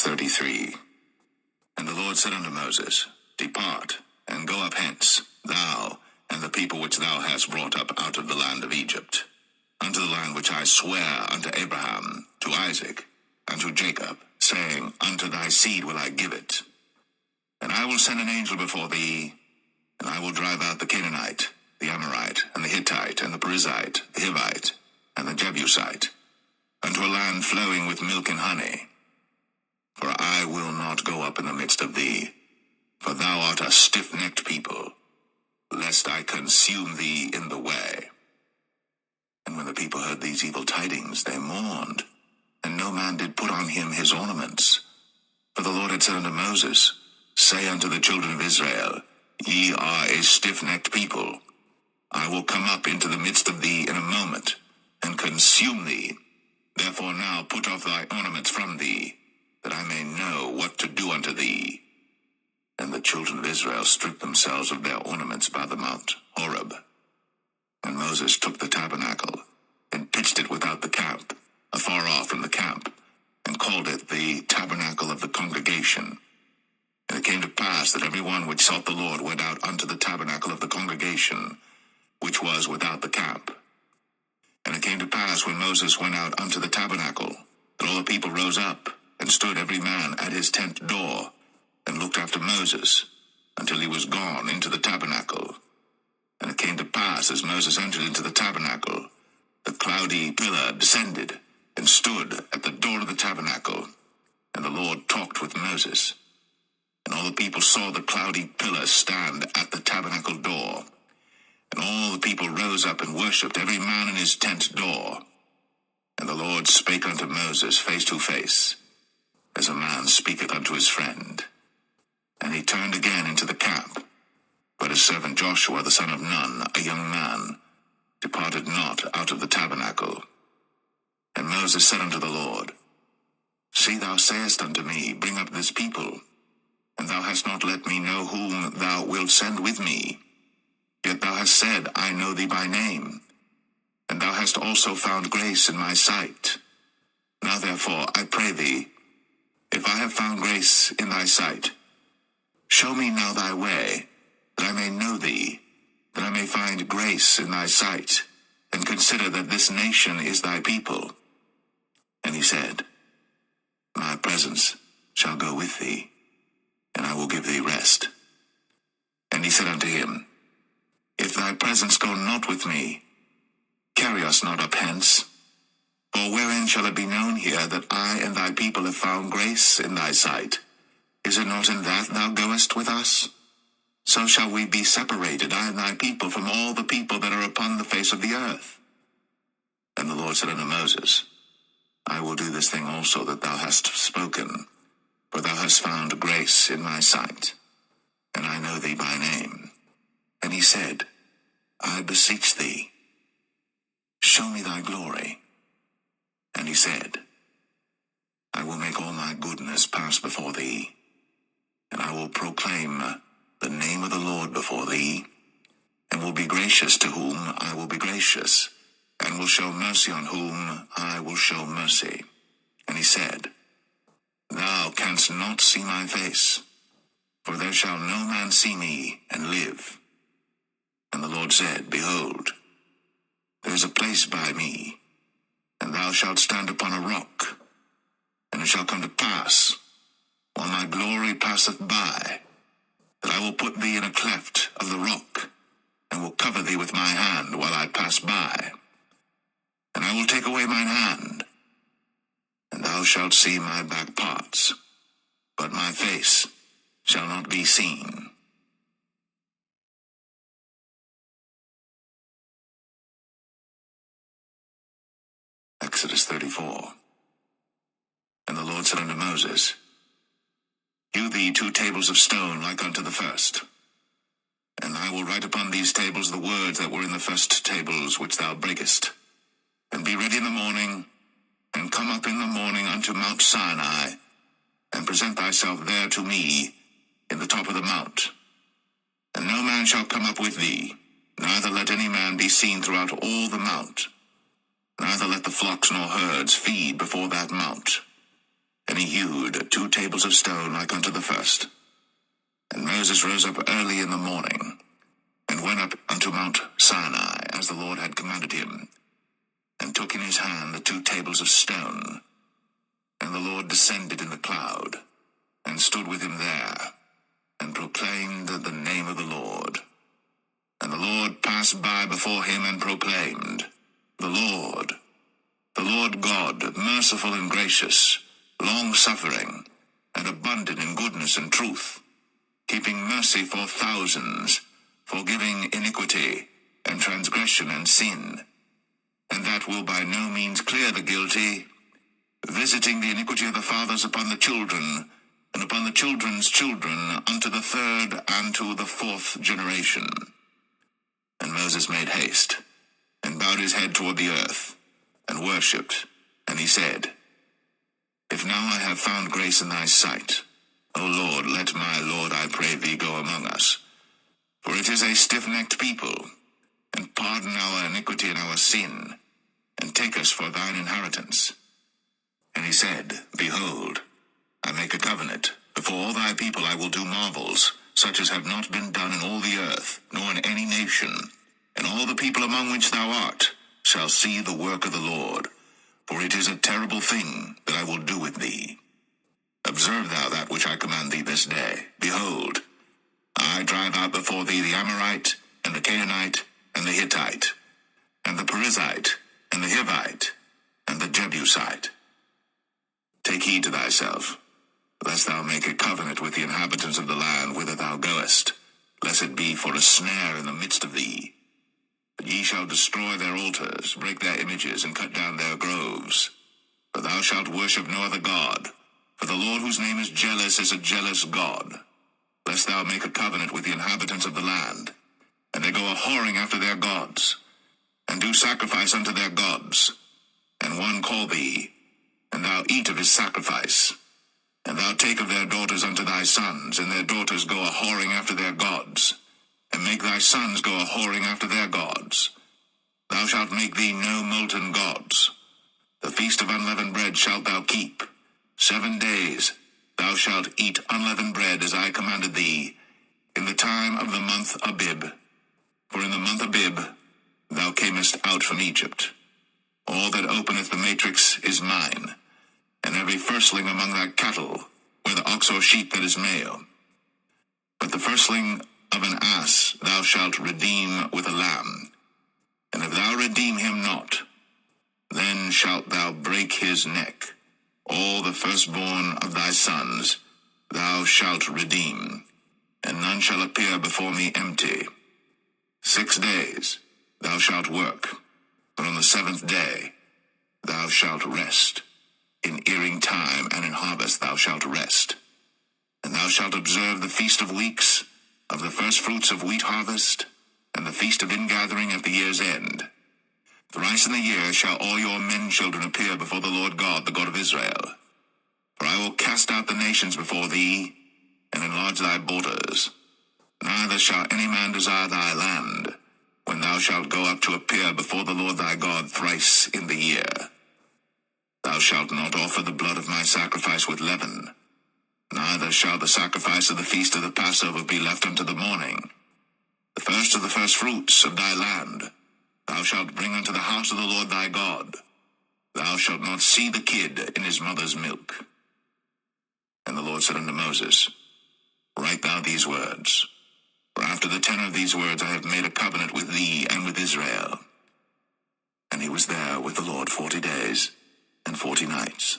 33. And the Lord said unto Moses, Depart, and go up hence, thou, and the people which thou hast brought up out of the land of Egypt, unto the land which I swear unto Abraham, to Isaac, and to Jacob, saying, Unto thy seed will I give it. And I will send an angel before thee, and I will drive out the Canaanite, the Amorite, and the Hittite, and the Perizzite, the Hivite, and the Jebusite, unto a land flowing with milk and honey. For I will not go up in the midst of thee, for thou art a stiff-necked people, lest I consume thee in the way. And when the people heard these evil tidings, they mourned, and no man did put on him his ornaments. For the Lord had said unto Moses, Say unto the children of Israel, Ye are a stiff-necked people. I will come up into the midst of thee in a moment, and consume thee. Therefore now put off thy ornaments from thee, that I may know what to do unto thee. And the children of Israel stripped themselves of their ornaments by the mount Horeb. And Moses took the tabernacle, and pitched it without the camp, afar off from the camp, and called it the tabernacle of the congregation. And it came to pass that every one which sought the Lord went out unto the tabernacle of the congregation, which was without the camp. And it came to pass, when Moses went out unto the tabernacle, that all the people rose up, and stood every man at his tent door, and looked after Moses, until he was gone into the tabernacle. And it came to pass, as Moses entered into the tabernacle, the cloudy pillar descended, and stood at the door of the tabernacle, and the Lord talked with Moses. And all the people saw the cloudy pillar stand at the tabernacle door. And all the people rose up and worshipped, every man in his tent door. And the Lord spake unto Moses face to face, as a man speaketh unto his friend. And he turned again into the camp. But his servant Joshua the son of Nun, a young man, departed not out of the tabernacle. And Moses said unto the Lord, See, thou sayest unto me, Bring up this people, and thou hast not let me know whom thou wilt send with me. Yet thou hast said, I know thee by name, and thou hast also found grace in my sight. Now therefore, I pray thee, if I have found grace in thy sight, show me now thy way, that I may know thee, that I may find grace in thy sight, and consider that this nation is thy people. And he said, My presence shall go with thee, and I will give thee rest. And he said unto him, If thy presence go not with me, carry us not up hence. For wherein shall it be known here that I and thy people have found grace in thy sight? Is it not in that thou goest with us? So shall we be separated, I and thy people, from all the people that are upon the face of the earth. And the Lord said unto Moses, I will do this thing also that thou hast spoken, for thou hast found grace in my sight, and I know thee by name. And he said, I beseech thee, show me thy glory. And he said, I will make all my goodness pass before thee, and I will proclaim the name of the Lord before thee, and will be gracious to whom I will be gracious, and will show mercy on whom I will show mercy. And he said, Thou canst not see my face, for there shall no man see me and live. And the Lord said, Behold, there is a place by me, and thou shalt stand upon a rock. And it shall come to pass, while my glory passeth by, that I will put thee in a cleft of the rock, and will cover thee with my hand while I pass by. And I will take away mine hand, and thou shalt see my back parts, but my face shall not be seen. Exodus 34. And the Lord said unto Moses, Hew thee 2 tables of stone like unto the first. And I will write upon these tables the words that were in the first tables which thou breakest. And be ready in the morning, and come up in the morning unto Mount Sinai, and present thyself there to me in the top of the mount. And no man shall come up with thee, neither let any man be seen throughout all the mount. Neither let the flocks nor herds feed before that mount. And he hewed 2 tables of stone like unto the first. And Moses rose up early in the morning, and went up unto Mount Sinai, as the Lord had commanded him, and took in his hand the 2 tables of stone. And the Lord descended in the cloud, and stood with him there, and proclaimed the name of the Lord. And the Lord passed by before him, and proclaimed, the Lord God, merciful and gracious, long-suffering, and abundant in goodness and truth, keeping mercy for thousands, forgiving iniquity, and transgression and sin, and that will by no means clear the guilty, visiting the iniquity of the fathers upon the children, and upon the children's children, unto the 3rd and to the 4th generation. And Moses made haste, and bowed his head toward the earth, and worshipped. And he said, If now I have found grace in thy sight, O Lord, let my Lord, I pray thee, go among us. For it is a stiff-necked people, and pardon our iniquity and our sin, and take us for thine inheritance. And he said, Behold, I make a covenant. Before all thy people I will do marvels, such as have not been done in all the earth, nor in any nation. And all the people among which thou art shall see the work of the Lord. For it is a terrible thing that I will do with thee. Observe thou that which I command thee this day. Behold, I drive out before thee the Amorite, and the Canaanite, and the Hittite, and the Perizzite, and the Hivite, and the Jebusite. Take heed to thyself, lest thou make a covenant with the inhabitants of the land whither thou goest, lest it be for a snare in the midst of thee. But ye shall destroy their altars, break their images, and cut down their groves. For thou shalt worship no other God, for the Lord whose name is a jealous God. Lest thou make a covenant with the inhabitants of the land, and they go a-whoring after their gods, and do sacrifice unto their gods, and one call thee, and thou eat of his sacrifice, and thou take of their daughters unto thy sons, and their daughters go a-whoring after their gods, and make thy sons go a-whoring after their gods. Thou shalt make thee no molten gods. The feast of unleavened bread shalt thou keep. 7 days thou shalt eat unleavened bread, as I commanded thee, in the time of the month Abib. For in the month Abib thou camest out from Egypt. All that openeth the matrix is mine, and every firstling among thy cattle, whether ox or sheep that is male. But the firstling of an ass thou shalt redeem with a lamb. And if thou redeem him not, then shalt thou break his neck. All the firstborn of thy sons thou shalt redeem, and none shall appear before me empty. 6 days thou shalt work, but on the 7th day thou shalt rest. In earing time and in harvest thou shalt rest. And thou shalt observe the feast of weeks, of the first fruits of wheat harvest, and the feast of ingathering at the year's end. Thrice in the year shall all your men children appear before the Lord God, the God of Israel. For I will cast out the nations before thee, and enlarge thy borders. Neither shall any man desire thy land, when thou shalt go up to appear before the Lord thy God thrice in the year. Thou shalt not offer the blood of my sacrifice with leaven, neither shall the sacrifice of the feast of the Passover be left unto the morning. The first of the first fruits of thy land thou shalt bring unto the house of the Lord thy God. Thou shalt not see the kid in his mother's milk. And the Lord said unto Moses, Write thou these words, for after the tenor of these words I have made a covenant with thee and with Israel. And he was there with the Lord 40 days and 40 nights.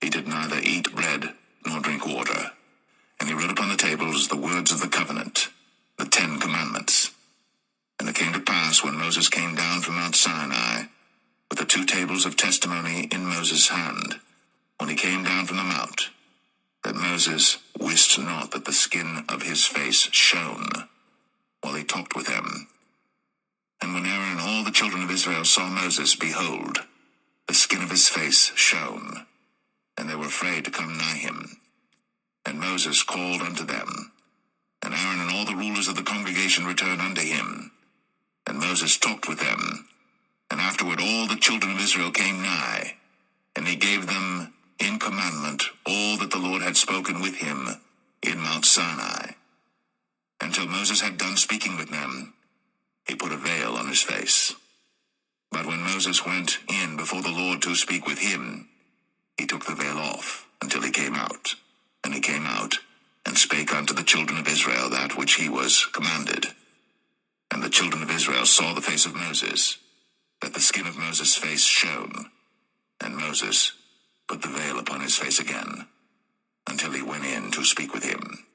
He did neither eat bread nor drink water. And he wrote upon the tables the words of the covenant, the 10 commandments. And it came to pass, when Moses came down from Mount Sinai, with the 2 tables of testimony in Moses' hand, when he came down from the mount, that Moses wist not that the skin of his face shone, while he talked with him. And when Aaron and all the children of Israel saw Moses, behold, the skin of his face shone, and they were afraid to come nigh him. And Moses called unto them, and Aaron and all the rulers of the congregation returned unto him. And Moses talked with them, and afterward all the children of Israel came nigh, and he gave them in commandment all that the Lord had spoken with him in Mount Sinai. Until Moses had done speaking with them, he put a veil on his face. But when Moses went in before the Lord to speak with him, he took the veil off until he came out. And he came out, and spake unto the children of Israel that which he was commanded. And the children of Israel saw the face of Moses, that the skin of Moses' face shone. And Moses put the veil upon his face again, until he went in to speak with him.